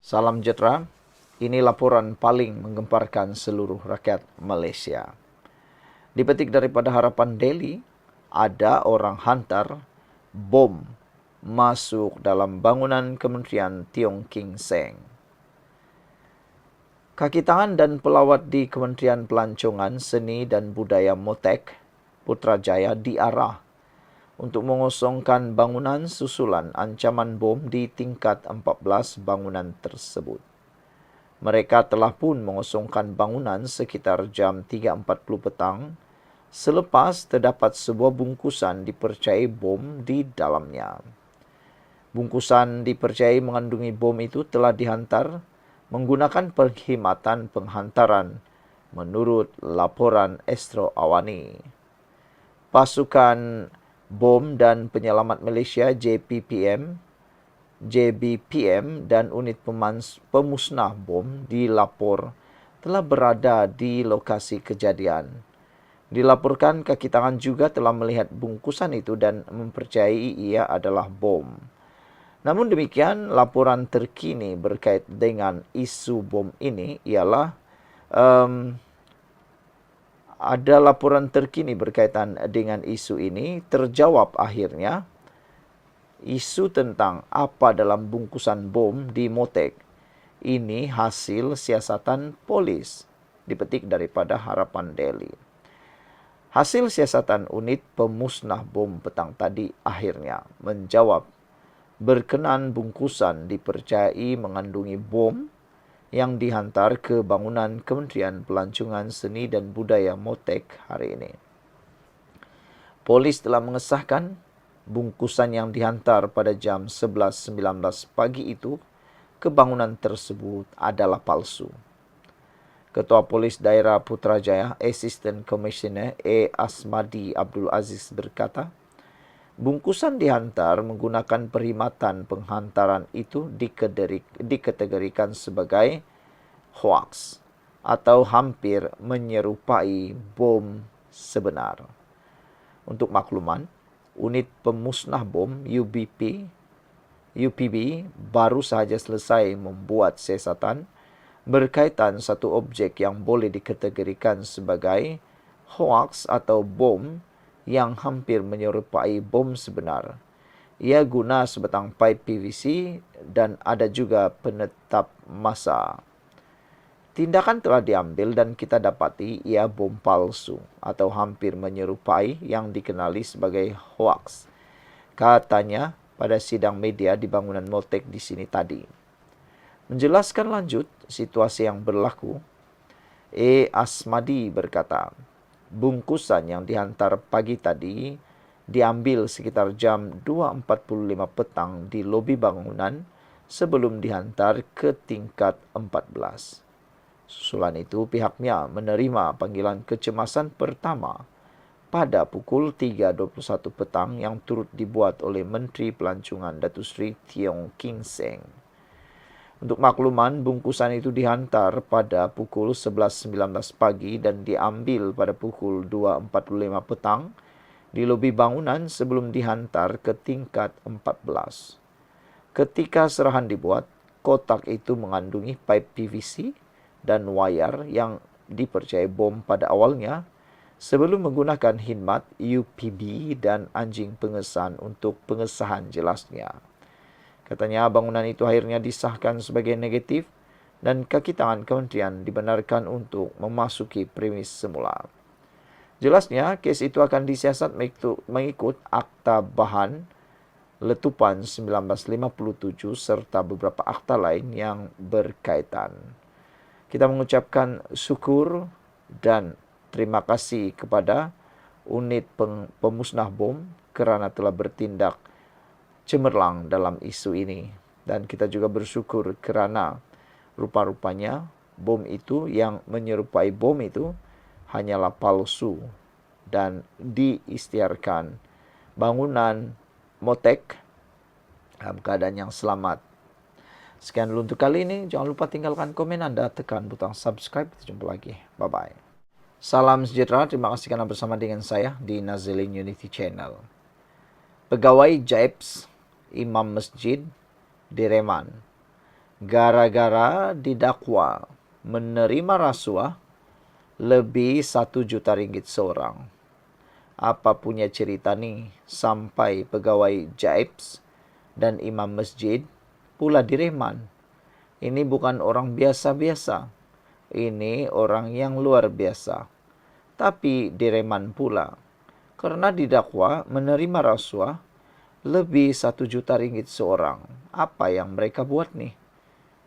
Salam sejahtera, ini laporan paling menggemparkan seluruh rakyat Malaysia. Dipetik daripada Harapan Daily, ada orang hantar bom masuk dalam bangunan Kementerian Tiong King Seng. Kaki tangan dan pelawat di Kementerian Pelancongan Seni dan Budaya Motek, Putrajaya diarah untuk mengosongkan bangunan susulan ancaman bom di tingkat 14 bangunan tersebut. Mereka telah pun mengosongkan bangunan sekitar jam 3.40 petang selepas terdapat sebuah bungkusan dipercayai bom di dalamnya. Bungkusan dipercayai mengandungi bom itu telah dihantar menggunakan perkhidmatan penghantaran menurut laporan Astro Awani. Pasukan Bom dan Penyelamat Malaysia JBPM dan unit pemusnah bom dilapor telah berada di lokasi kejadian. Dilaporkan kaki tangan juga telah melihat bungkusan itu dan mempercayai ia adalah bom. Namun demikian, laporan terkini berkait dengan isu bom ini ialah ada laporan terkini berkaitan dengan isu ini terjawab akhirnya. Isu tentang apa dalam bungkusan bom di Motek ini hasil siasatan polis, dipetik daripada Harapan Daily. Hasil siasatan unit pemusnah bom petang tadi akhirnya menjawab berkenan bungkusan dipercayai mengandungi bom yang dihantar ke bangunan Kementerian Pelancongan Seni dan Budaya Motek hari ini. Polis telah mengesahkan bungkusan yang dihantar pada jam 11.19 pagi itu ke bangunan tersebut adalah palsu. Ketua Polis Daerah Putrajaya, Assistant Commissioner A. Asmadi Abdul Aziz berkata, bungkusan dihantar menggunakan perkhidmatan penghantaran itu dikategorikan sebagai hoax atau hampir menyerupai bom sebenar. Untuk makluman, unit pemusnah bom UPB baru sahaja selesai membuat siasatan berkaitan satu objek yang boleh dikategorikan sebagai hoax atau bom yang hampir menyerupai bom sebenar. Ia guna sebatang paip PVC dan ada juga penetap massa. Tindakan telah diambil dan kita dapati ia bom palsu atau hampir menyerupai yang dikenali sebagai hoax, katanya pada sidang media di bangunan Motek di sini tadi. Menjelaskan lanjut situasi yang berlaku, A. Asmadi berkata, bungkusan yang dihantar pagi tadi diambil sekitar jam 2.45 petang di lobi bangunan sebelum dihantar ke tingkat 14. Susulan itu pihaknya menerima panggilan kecemasan pertama pada pukul 3.21 petang yang turut dibuat oleh Menteri Pelancongan Datuk Seri Tiong King Seng. Untuk makluman, bungkusan itu dihantar pada pukul 11.19 pagi dan diambil pada pukul 2.45 petang di lobi bangunan sebelum dihantar ke tingkat 14. Ketika serahan dibuat, kotak itu mengandungi paip PVC dan wayar yang dipercayai bom pada awalnya sebelum menggunakan khidmat UPB dan anjing pengesan untuk pengesahan jelasnya. Katanya bangunan itu akhirnya disahkan sebagai negatif dan kaki tangan kementerian dibenarkan untuk memasuki premis semula. Jelasnya, kes itu akan disiasat mengikut Akta Bahan Letupan 1957 serta beberapa akta lain yang berkaitan. Kita mengucapkan syukur dan terima kasih kepada unit pemusnah bom kerana telah bertindak cemerlang dalam isu ini. Dan kita juga bersyukur kerana rupa-rupanya bom itu yang menyerupai bom itu hanyalah palsu dan diisytiharkan bangunan Motek dalam keadaan yang selamat. Sekian dulu untuk kali ini. Jangan lupa tinggalkan komen Anda, tekan butang subscribe. Kita jumpa lagi. Bye-bye. Salam sejahtera. Terima kasih kerana bersama dengan saya di Nazilin Unity Channel. Pegawai JAIPS Imam Masjid di Reman gara-gara didakwa menerima rasuah lebih 1 juta ringgit seorang. Apa punya cerita nih sampai pegawai Jaibs dan imam masjid pula direman. Ini bukan orang biasa-biasa. Ini orang yang luar biasa. Tapi direman pula karena didakwa menerima rasuah lebih 1 juta ringgit seorang. Apa yang mereka buat nih?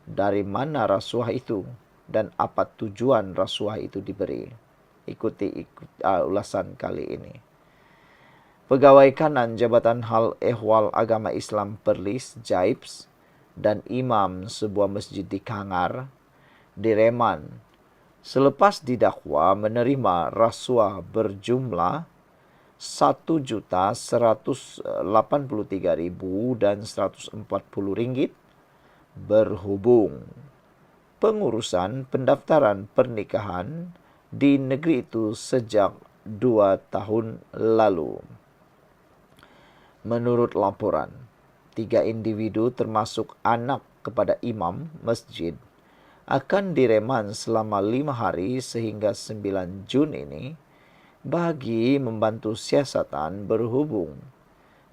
Dari mana rasuah itu dan apa tujuan rasuah itu diberi? Ikuti ulasan kali ini. Pegawai kanan Jabatan Hal Ehwal Agama Islam Perlis, Jaibs, dan imam sebuah masjid di Kangar direman selepas didakwa menerima rasuah berjumlah 1.183.140 ringgit berhubung pengurusan pendaftaran pernikahan di negeri itu sejak 2 tahun lalu. Menurut laporan, 3 individu termasuk anak kepada imam masjid akan direman selama 5 hari sehingga 9 Jun ini bagi membantu siasatan berhubung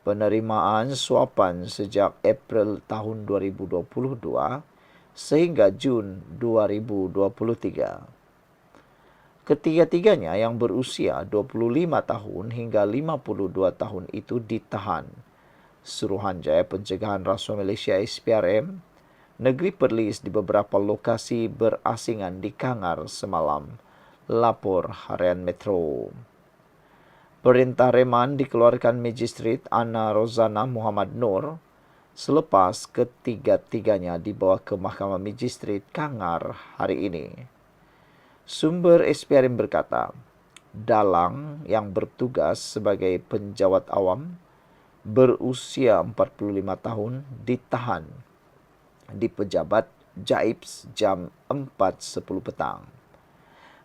penerimaan suapan sejak April tahun 2022 sehingga Jun 2023. Ketiga-tiganya yang berusia 25 tahun hingga 52 tahun itu ditahan. Suruhanjaya Pencegahan Rasuah Malaysia SPRM, Negeri Perlis di beberapa lokasi berasingan di Kangar semalam, lapor Harian Metro. Perintah reman dikeluarkan Magistrat Ana Rozana Muhammad Nur selepas ketiga-tiganya dibawa ke Mahkamah Magistrat Kangar hari ini. Sumber SPRM berkata, dalang yang bertugas sebagai penjawat awam berusia 45 tahun ditahan di Pejabat Jaibs jam 4.10 petang.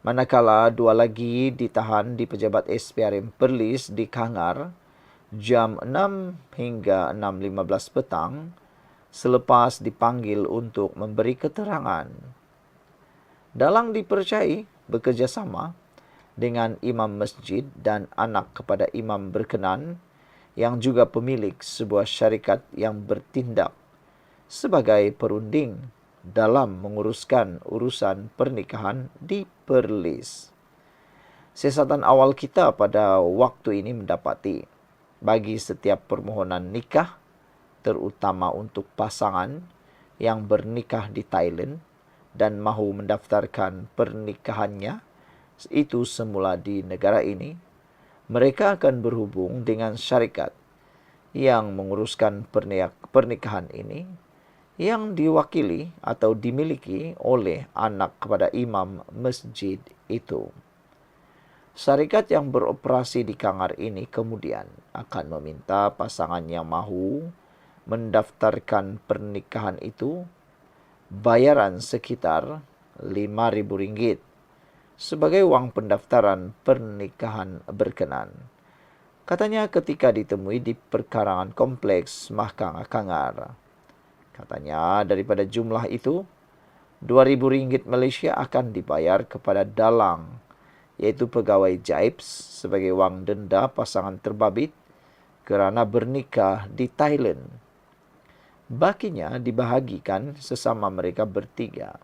Manakala 2 lagi ditahan di Pejabat SPRM Perlis di Kangar jam 6 hingga 6.15 petang selepas dipanggil untuk memberi keterangan. Dalang dipercayai bekerjasama dengan imam masjid dan anak kepada imam berkenan yang juga pemilik sebuah syarikat yang bertindak sebagai perunding dalam menguruskan urusan pernikahan di Perlis. Siasatan awal kita pada waktu ini mendapati bagi setiap permohonan nikah, terutama untuk pasangan yang bernikah di Thailand dan mahu mendaftarkan pernikahannya itu semula di negara ini, mereka akan berhubung dengan syarikat yang menguruskan pernikahan ini yang diwakili atau dimiliki oleh anak kepada imam masjid itu. Syarikat yang beroperasi di Kangar ini kemudian akan meminta pasangan yang mahu mendaftarkan pernikahan itu bayaran sekitar RM5.000 sebagai wang pendaftaran pernikahan berkenan. Katanya ketika ditemui di perkarangan kompleks Mahkamah Kangar. Katanya daripada jumlah itu, RM2.000 Malaysia akan dibayar kepada dalang, iaitu pegawai Jaibs sebagai wang denda pasangan terbabit kerana bernikah di Thailand. Bakinya dibahagikan sesama mereka bertiga.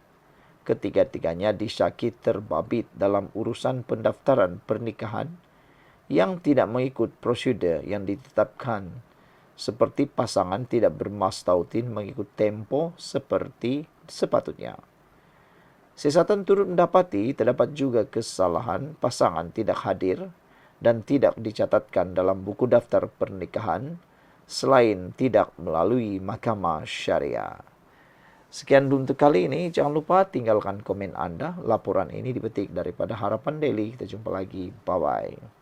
Ketiga-tiganya disyaki terbabit dalam urusan pendaftaran pernikahan yang tidak mengikut prosedur yang ditetapkan, seperti pasangan tidak bermastautin mengikut tempo seperti sepatutnya. Siasatan turut mendapati terdapat juga kesalahan pasangan tidak hadir dan tidak dicatatkan dalam buku daftar pernikahan selain tidak melalui mahkamah syariah. Sekian untuk kali ini. Jangan lupa tinggalkan komen Anda. Laporan ini dipetik daripada Harapan Daily. Kita jumpa lagi. Bye-bye.